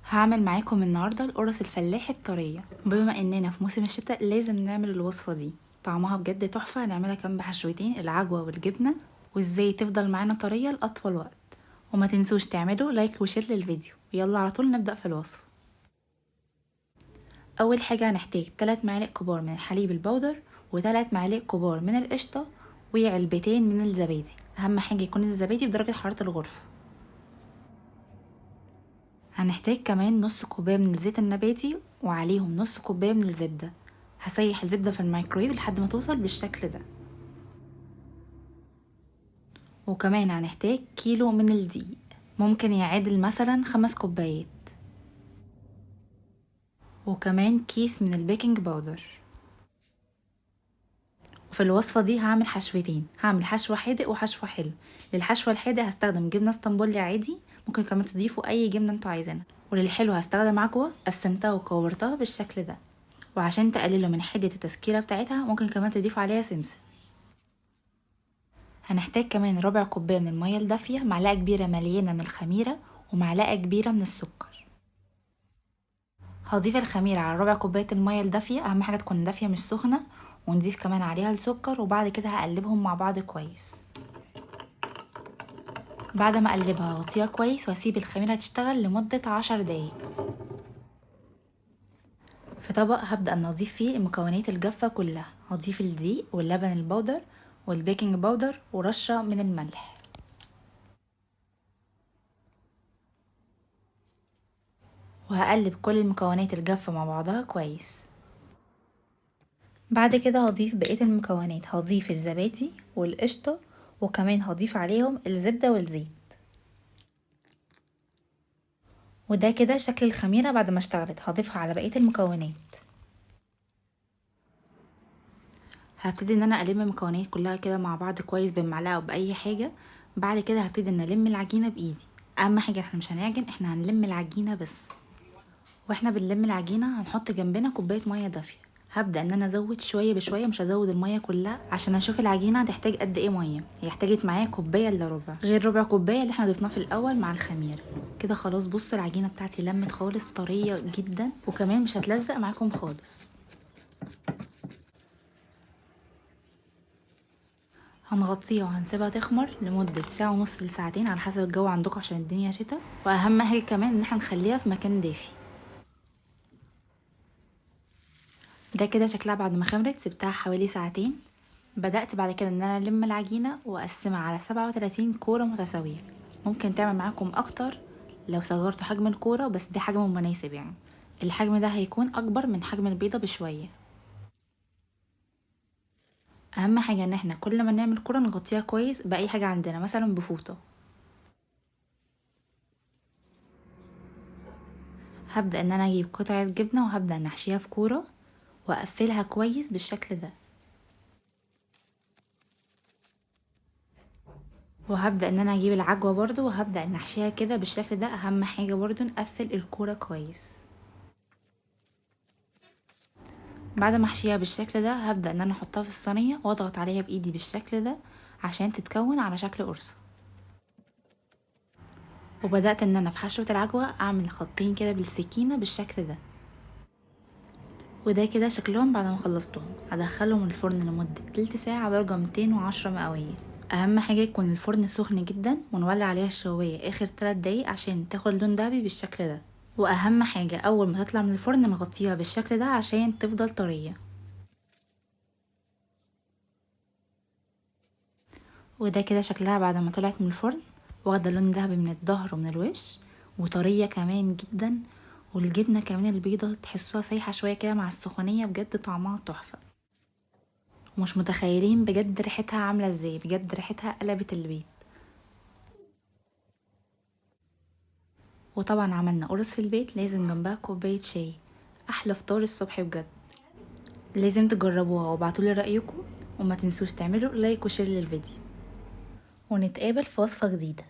هعمل معاكم النهاردة القرص الفلاحي الطرية. بما اننا في موسم الشتاء لازم نعمل الوصفة دي، طعمها بجد تحفة. هنعملها كمان بحشوتين العجوة والجبنة، وازاي تفضل معانا طرية لأطول وقت. وما تنسوش تعملوا لايك وشير للفيديو. يلا على طول نبدأ في الوصفة. اول حاجة هنحتاج 3 معالق كبار من الحليب البودر، و3 معالق كبار من القشطة، وعلبتين من الزبادي. اهم حاجة يكون الزبادي بدرجة حرارة الغرفة. هنحتاج كمان نص كوباية من الزيت النباتي، وعليهم نص كوباية من الزبدة. هسيح الزبدة في الميكرويف لحد ما توصل بالشكل ده. وكمان هنحتاج كيلو من الدقيق، ممكن يعادل مثلا 5 كوبايات. وكمان كيس من البيكنج باودر. وفي الوصفة دي هعمل حشوتين، هعمل حشوة حادق وحشوة حلو. للحشوة الحادق هستخدم جبنة اسطنبولي عادي، ممكن كمان تضيفوا اي جبنة انتوا عايزينها. وللحلو هستخدم عجوة قسمتها وكورتها بالشكل ده. وعشان تقللوا من حدة التسكيرة بتاعتها ممكن كمان تضيفوا عليها سمسم. هنحتاج كمان ربع كوباية من المية الدافية، معلقة كبيرة مليانة من الخميرة، ومعلقة كبيرة من السكر. هضيف الخميرة على ربع كوباية المية الدافية، اهم حاجة تكون دافية مش سخنة. ونضيف كمان عليها السكر، وبعد كده هقلبهم مع بعض كويس. بعد ما اقلبها هغطيها كويس واسيب الخميرة تشتغل لمدة 10 دقايق. في طبق هبدأ ان اضيف فيه المكونات الجافة كلها. هضيف الدقيق واللبن البودر والبيكنج باودر ورشة من الملح. وهقلب كل المكونات الجافة مع بعضها كويس. بعد كده هضيف بقية المكونات، هضيف الزبادي والقشطة، وكمان هضيف عليهم الزبدة والزيت. وده كده شكل الخميرة بعد ما اشتغلت. هضيفها على بقية المكونات. هبتدي ان انا اقلب المكونات كلها كده مع بعض كويس بالمعلقة او باي حاجة. بعد كده هبتدي ان الم العجينة بايدي. اهم حاجة احنا مش هنعجن، احنا هنلم العجينة بس. واحنا بنلم العجينة هنحط جنبنا كوباية مية دافية. هبدأ ان انا ازود شوية بشوية، مش هزود المية كلها عشان اشوف العجينة هتحتاج قد ايه مية. هي احتاجت معايا كوباية الا ربع، غير ربع كوباية اللي احنا ضفناه في الاول مع الخميرة. كده خلاص. بصوا العجينة بتاعتي لمت خالص، طرية جدا، وكمان مش هتلزق معاكم خالص. هنغطيها وهنسيبها تخمر لمدة ساعة ونص لساعتين على حسب الجو عندكم، عشان الدنيا شتا. واهم حاجة كمان ان احنا نخليها في مكان دافي. ده كده شكلها بعد ما خمرت. سبتها حوالي ساعتين. بدأت بعد كده ان انا الم العجينة واقسمها على 37 كورة متساوية. ممكن تعمل معاكم اكتر لو صغرتوا حجم الكورة، بس ده حجم مناسب يعني. الحجم ده هيكون اكبر من حجم البيضة بشوية. اهم حاجة ان احنا كل ما نعمل كورة نغطيها كويس باي حاجة عندنا، مثلا بفوطة. هبدأ ان انا اجيب قطعة جبنة وهبدأ ان احشيها في كورة واقفلها كويس بالشكل ده. وهبدأ ان انا اجيب العجوة برضو وهبدأ ان احشيها كده بالشكل ده. اهم حاجة برضو نقفل الكورة كويس. بعد ما احشيها بالشكل ده هبدأ ان انا احطها في الصينية واضغط عليها بايدي بالشكل ده عشان تتكون على شكل قرصة. وبدأت ان انا في حشوة العجوة اعمل خطين كده بالسكينة بالشكل ده. وده كده شكلهم بعد ما خلصتهم. هدخلهم الفرن لمدة تلت ساعة على درجة 210 مئوية. اهم حاجة يكون الفرن سخن جدا، ونولع عليها الشواية اخر 3 دقايق عشان تاخد لون دهبي بالشكل ده. واهم حاجة اول ما تطلع من الفرن نغطيها بالشكل ده عشان تفضل طرية. وده كده شكلها بعد ما طلعت من الفرن، واخده لون ذهبي من الظهر ومن الوش، وطريه كمان جدا. والجبنه كمان البيضه تحسوها سايحه شويه كده مع السخونيه، بجد طعمها تحفه. ومش متخيلين بجد ريحتها عامله ازاي، بجد ريحتها قلبت البيت. وطبعا عملنا قرص في البيت، لازم جنبها كوبايه شاي. احلى فطار الصبح بجد. لازم تجربوها وابعتولي رايكم. وما تنسوش تعملوا لايك وشير للفيديو. ونتقابل في وصفه جديده.